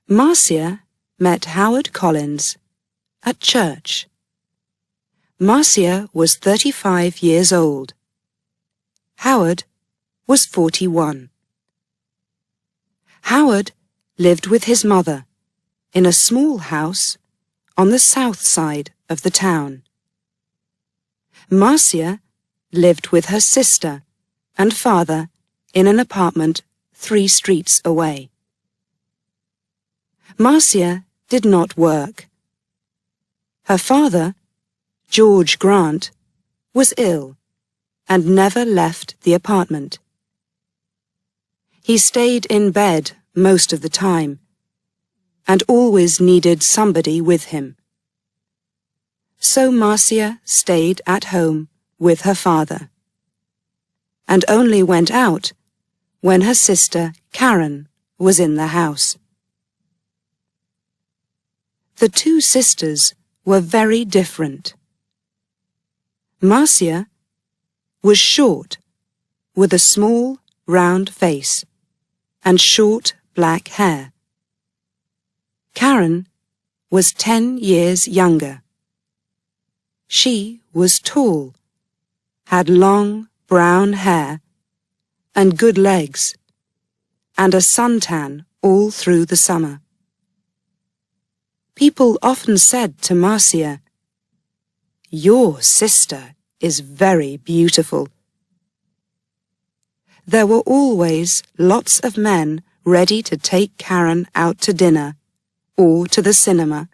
Marcia met Howard Collins at church. Marcia was 35 years old. Howard was 41. Howard lived with his mother in a small house on the south side of the town. Marcia lived with her sister and father in an apartment 3 streets away. Marcia did not work. Her father, George Grant, was ill and never left the apartment. He stayed in bed most of the time and always needed somebody with him. So Marcia stayed at home with her father and only went out when her sister Karen was in the house. The 2 sisters were very different. Marcia was short, with a small, round face and short black hair. Karen was 10 years younger. She was tall, had long brown hair and good legs, and a suntan all through the summer. People often said to Marcia, "Your sister is very beautiful." There were always lots of men ready to take Karen out to dinner or to the cinema.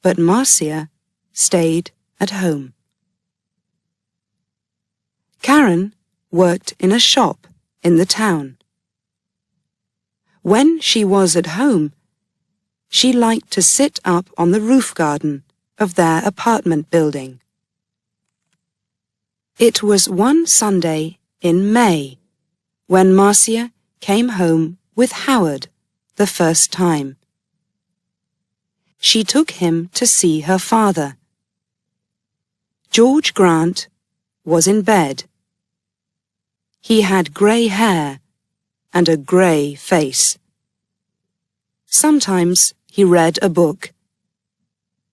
But Marcia stayed at home. Karen worked in a shop in the town. When she was at home, she liked to sit up on the roof garden of their apartment building. It was one Sunday in May when Marcia came home with Howard the first time. She took him to see her father. George Grant was in bed. He had grey hair and a grey face. Sometimes he read a book,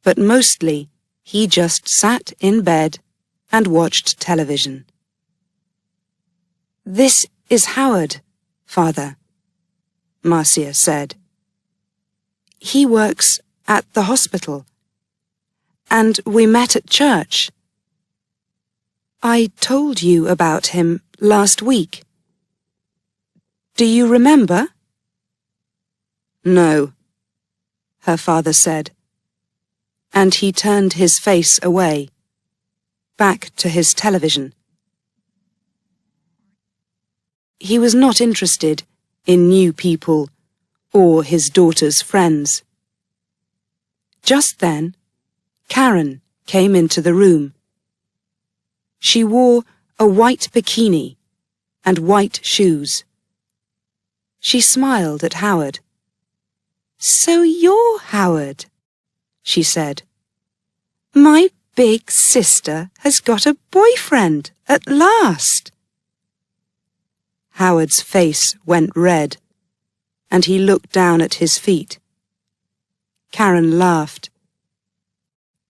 but mostly he just sat in bed and watched television. "This is Howard, Father," Marcia said. "He works at the hospital, and we met at church. I told you about him last week. Do you remember?" "No," her father said, and he turned his face away, back to his television. He was not interested in new people or his daughter's friends. Just then, Karen came into the room. She wore a white bikini and white shoes. She smiled at Howard. "So you're Howard," she said. "My big sister has got a boyfriend at last." Howard's face went red, and he looked down at his feet. Karen laughed.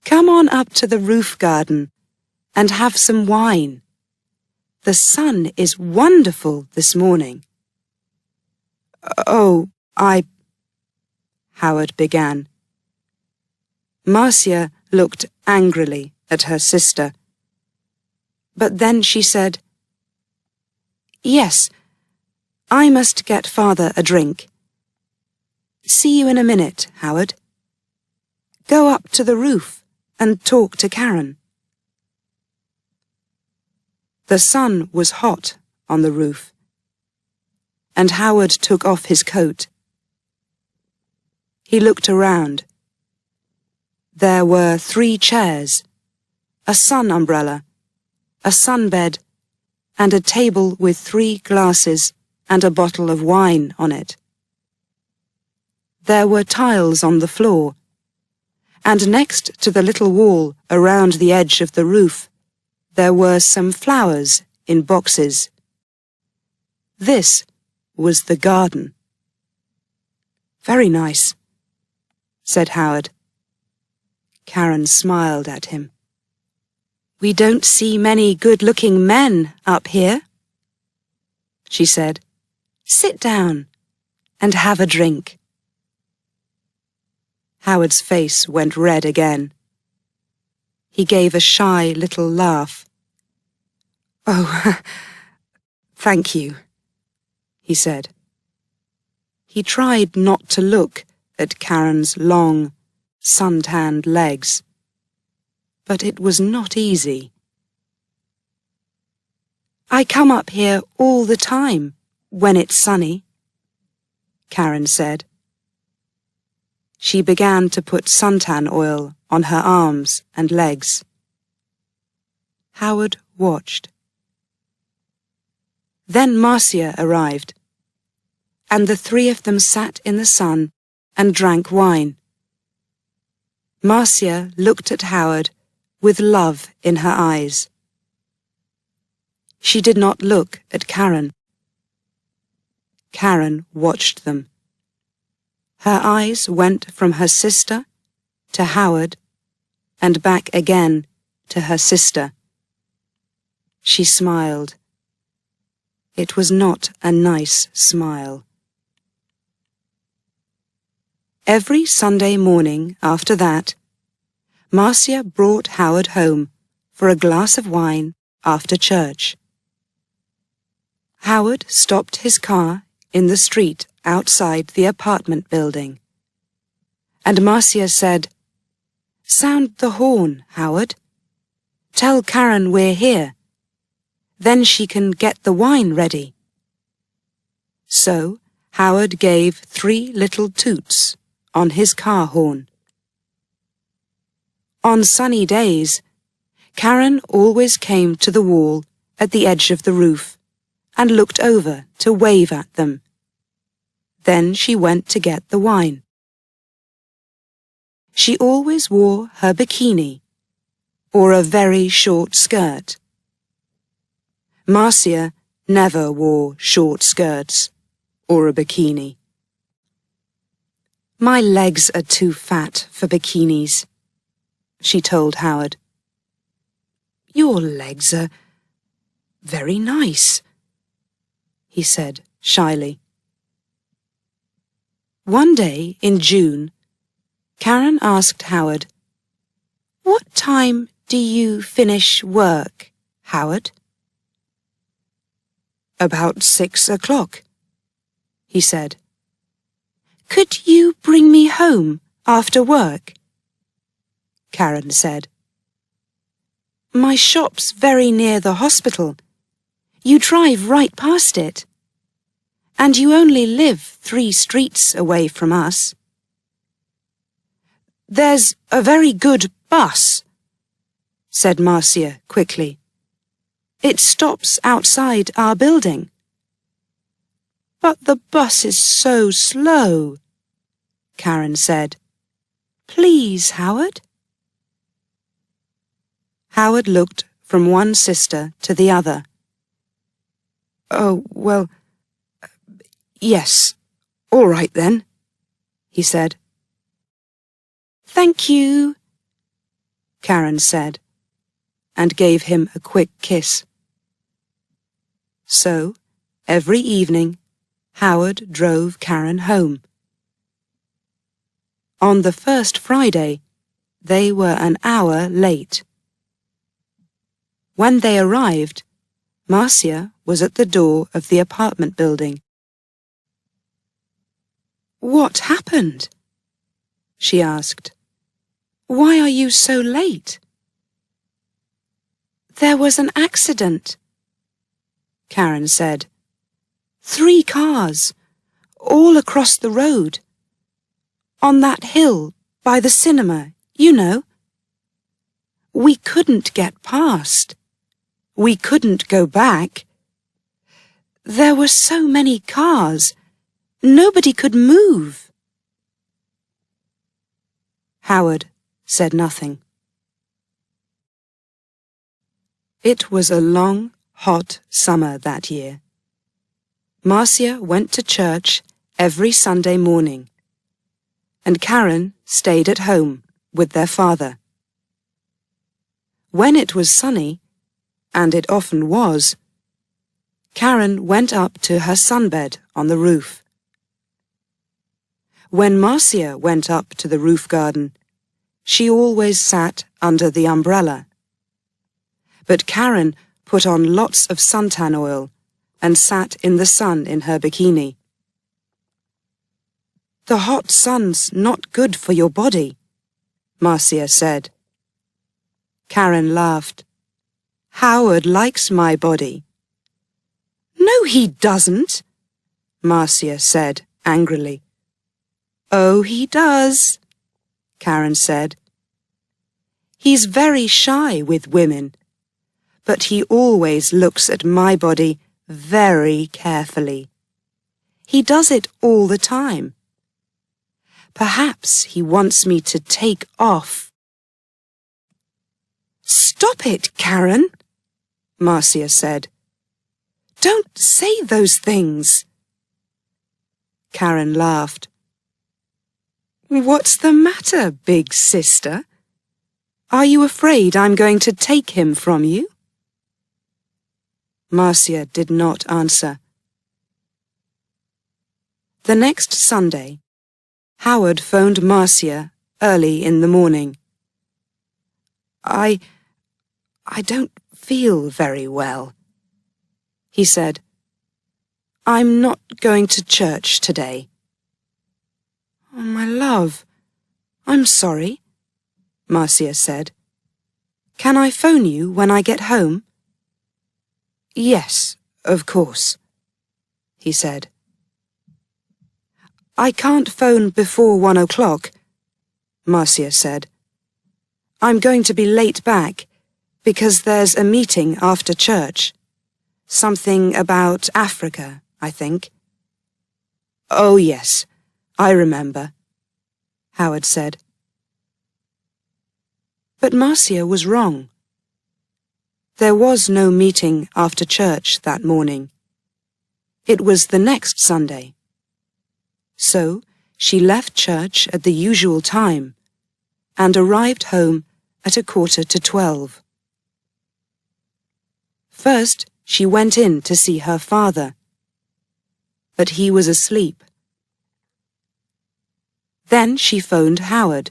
"Come on up to the roof garden and have some wine. The sun is wonderful this morning." "Oh, Howard began. Marcia looked angrily at her sister. But then she said, "Yes, I must get Father a drink. See you in a minute, Howard. Go up to the roof and talk to Karen." The sun was hot on the roof, and Howard took off his coat. He looked around. There were 3 chairs, a sun umbrella, a sunbed, and a table with 3 glasses and a bottle of wine on it. There were tiles on the floor, and next to the little wall around the edge of the roof, there were some flowers in boxes. This was the garden. Very nice, said Howard. Karen smiled at him. We don't see many good-looking men up here, she said. Sit down and have a drink. Howard's face went red again. He gave a shy little laugh. Oh, thank you, he said. He tried not to look at Karen's long, sun-tanned legs, but it was not easy. I come up here all the time when it's sunny, Karen said. She began to put suntan oil on her arms and legs. Howard watched. Then Marcia arrived, and the three of them sat in the sun and drank wine. Marcia looked at Howard with love in her eyes. She did not look at Karen. Karen watched them. Her eyes went from her sister to Howard and back again to her sister. She smiled. It was not a nice smile. Every Sunday morning after that, Marcia brought Howard home for a glass of wine after church. Howard stopped his car in the street outside the apartment building, and Marcia said, Sound the horn, Howard. Tell Karen we're here. Then she can get the wine ready. So Howard gave 3 little toots on his car horn. On sunny days, Karen always came to the wall at the edge of the roof and looked over to wave at them. Then she went to get the wine. She always wore her bikini, or a very short skirt. Marcia never wore short skirts or a bikini. My legs are too fat for bikinis, she told Howard. Your legs are very nice, he said shyly. One day in June, Karen asked Howard, What time do you finish work, Howard? About 6 o'clock, he said. Could you bring me home after work? Karen said. My shop's very near the hospital. You drive right past it. And you only live 3 streets away from us. There's a very good bus, said Marcia quickly. It stops outside our building. But the bus is so slow, Karen said. Please, Howard. Howard looked from one sister to the other. Oh, well, yes, all right then, he said. Thank you, Karen said, and gave him a quick kiss. So, every evening, Howard drove Karen home. On the first Friday, they were an hour late. When they arrived, Marcia was at the door of the apartment building. What happened? She asked. Why are you so late? There was an accident, Karen said. 3 cars, all across the road. On that hill by the cinema, you know. We couldn't get past. We couldn't go back. There were so many cars. Nobody could move. Howard said nothing. It was a long, hot summer that year. Marcia went to church every Sunday morning and Karen stayed at home with their father. When it was sunny, and it often was, Karen went up to her sunbed on the roof. When Marcia went up to the roof garden, she always sat under the umbrella. But Karen put on lots of suntan oil and sat in the sun in her bikini. "The hot sun's not good for your body," Marcia said. Karen laughed. "Howard likes my body." "No, he doesn't," Marcia said angrily. "Oh, he does," Karen said. "He's very shy with women, but he always looks at my body very carefully. He does it all the time. Perhaps he wants me to take off." "Stop it, Karen," Marcia said. "Don't say those things." Karen laughed. "What's the matter, big sister? Are you afraid I'm going to take him from you?" Marcia did not answer. The next Sunday, Howard phoned Marcia early in the morning. I don't feel very well," he said. "I'm not going to church today." "Oh, my love, I'm sorry," Marcia said. "Can I phone you when I get home?" "Yes, of course," he said. "I can't phone before 1 o'clock," Marcia said. "I'm going to be late back because there's a meeting after church. Something about Africa, I think." "Oh, yes, I remember," Howard said. But Marcia was wrong. There was no meeting after church that morning. It was the next Sunday. So she left church at the usual time and arrived home at 11:45. First, she went in to see her father, but he was asleep. Then she phoned Howard,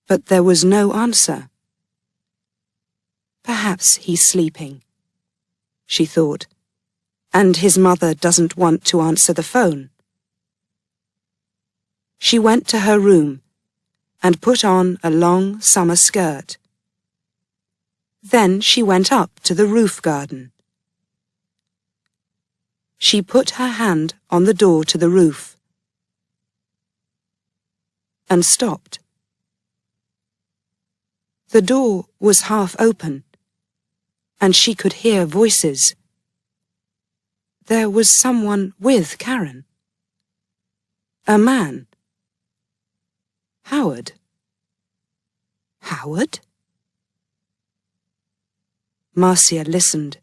but there was no answer. Perhaps he's sleeping, she thought, and his mother doesn't want to answer the phone. She went to her room and put on a long summer skirt. Then she went up to the roof garden. She put her hand on the door to the roof and stopped. The door was half open, and she could hear voices. There was someone with Karen. A man. Howard. Howard? Marcia listened.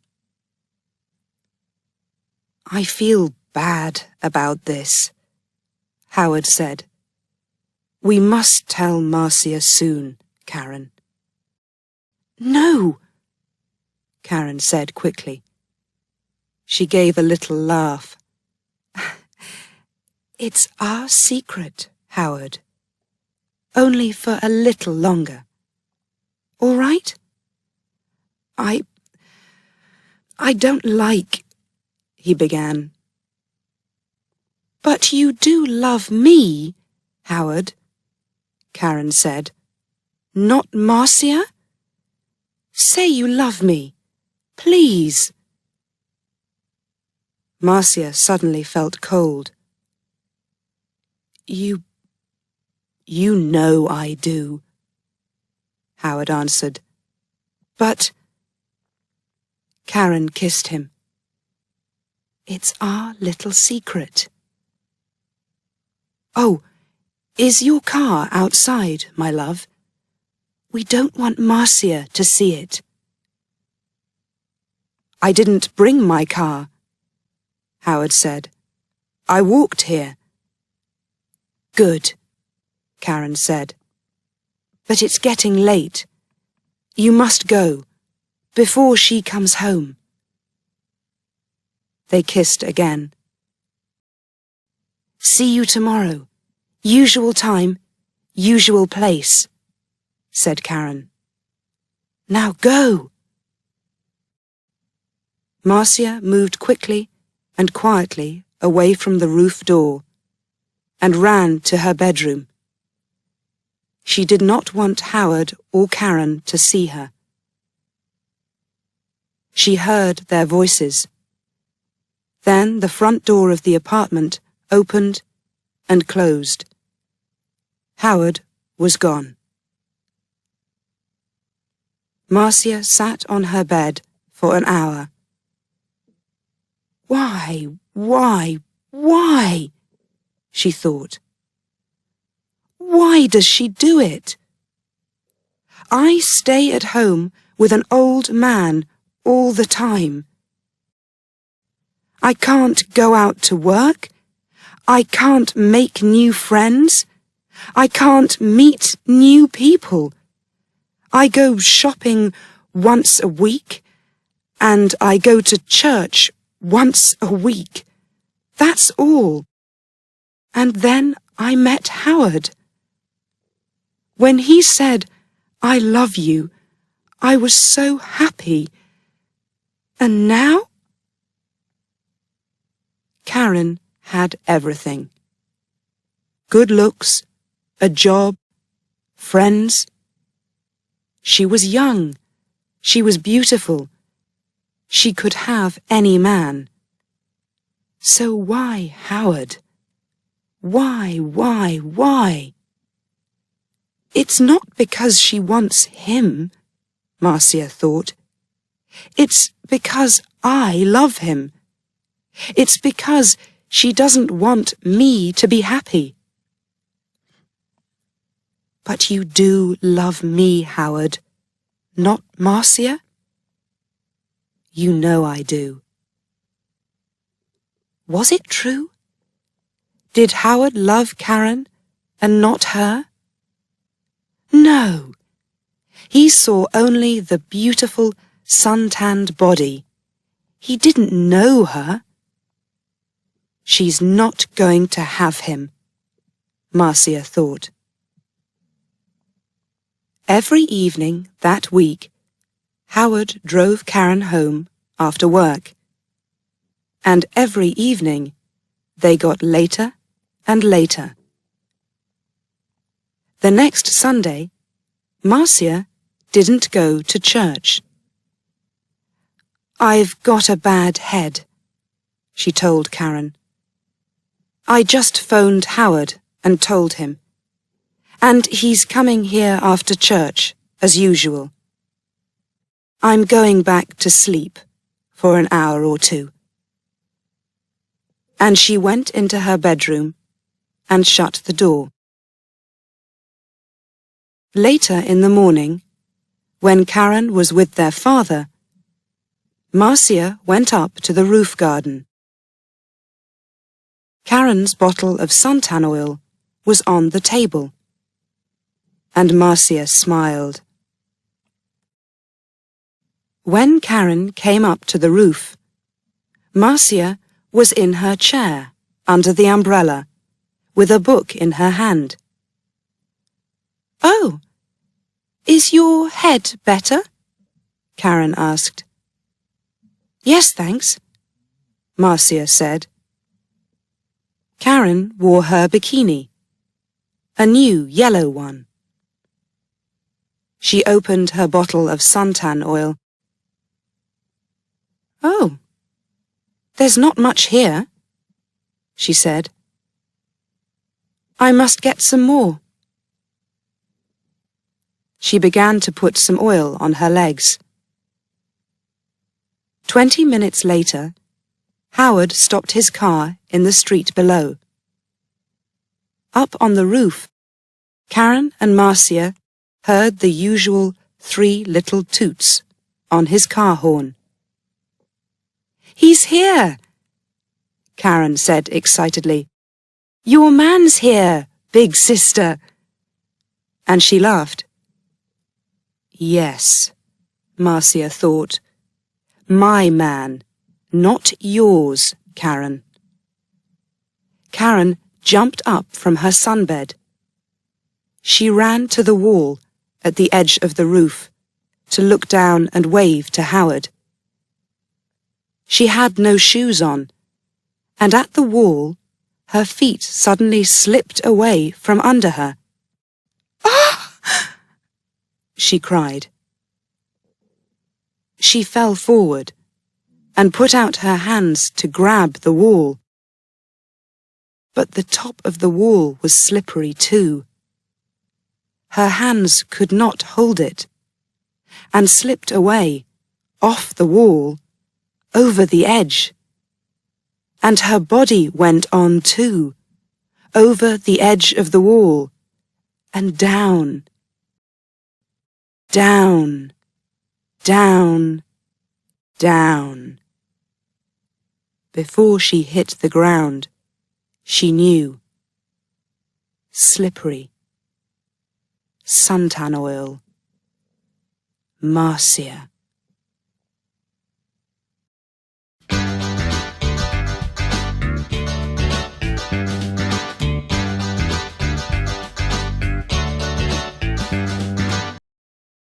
"I feel bad about this," Howard said. "We must tell Marcia soon, Karen." "No," Karen said quickly. She gave a little laugh. "It's our secret, Howard. Only for a little longer. All right? I don't like," he began. "But you do love me, Howard," Karen said. "Not Marcia? Say you love me, please." Marcia suddenly felt cold. You know I do," Howard answered. "But—" Karen kissed him. "It's our little secret." "Oh, is your car outside, my love? We don't want Marcia to see it." "I didn't bring my car," Howard said. "I walked here." Good, Karen said. But it's getting late. You must go, before she comes home. They kissed again. See you tomorrow. Usual time, usual place, said Karen. Now go. Marcia moved quickly and quietly away from the roof door and ran to her bedroom. She did not want Howard or Karen to see her. She heard their voices. Then the front door of the apartment opened and closed. Howard was gone. Marcia sat on her bed for an hour. Why, she thought. Why does she do it? I stay at home with an old man all the time. I can't go out to work. I can't make new friends. I can't meet new people. I go shopping once a week, and I go to church once a week. That's all. And then I met Howard. When he said, I love you, I was so happy. And now? Karen had everything. Good looks, a job, friends. She was young. She was beautiful. She could have any man. So why Howard? Why? It's not because she wants him, Marcia thought. It's because I love him. It's because she doesn't want me to be happy. But you do love me, Howard, not Marcia? You know I do. Was it true? Did Howard love Karen and not her? No. He saw only the beautiful, sun-tanned body. He didn't know her. She's not going to have him, Marcia thought. Every evening that week, Howard drove Karen home after work. And every evening, they got later and later. The next Sunday, Marcia didn't go to church. I've got a bad head, she told Karen. I just phoned Howard and told him. And he's coming here after church, as usual. I'm going back to sleep for an hour or two. And she went into her bedroom and shut the door. Later in the morning, when Karen was with their father, Marcia went up to the roof garden. Karen's bottle of suntan oil was on the table, and Marcia smiled. When Karen came up to the roof, Marcia was in her chair under the umbrella, with a book in her hand. Oh, is your head better? Karen asked. Yes, thanks, Marcia said. Karen wore her bikini, a new yellow one. She opened her bottle of suntan oil. Oh, there's not much here, she said. I must get some more. She began to put some oil on her legs. 20 minutes later, Howard stopped his car in the street below. Up on the roof, Karen and Marcia heard the usual 3 little toots on his car horn. He's here, Karen said excitedly. Your man's here, big sister. And she laughed. Yes, Marcia thought. My man, not yours, Karen. Karen jumped up from her sunbed. She ran to the wall at the edge of the roof to look down and wave to Howard. She had no shoes on, and at the wall, her feet suddenly slipped away from under her. "Ah!" she cried. She fell forward and put out her hands to grab the wall. But the top of the wall was slippery too. Her hands could not hold it, and slipped away, off the wall, over the edge. And her body went on too, over the edge of the wall, and down, down, down, down. Before she hit the ground, she knew. Slippery. Suntan oil. Marcia.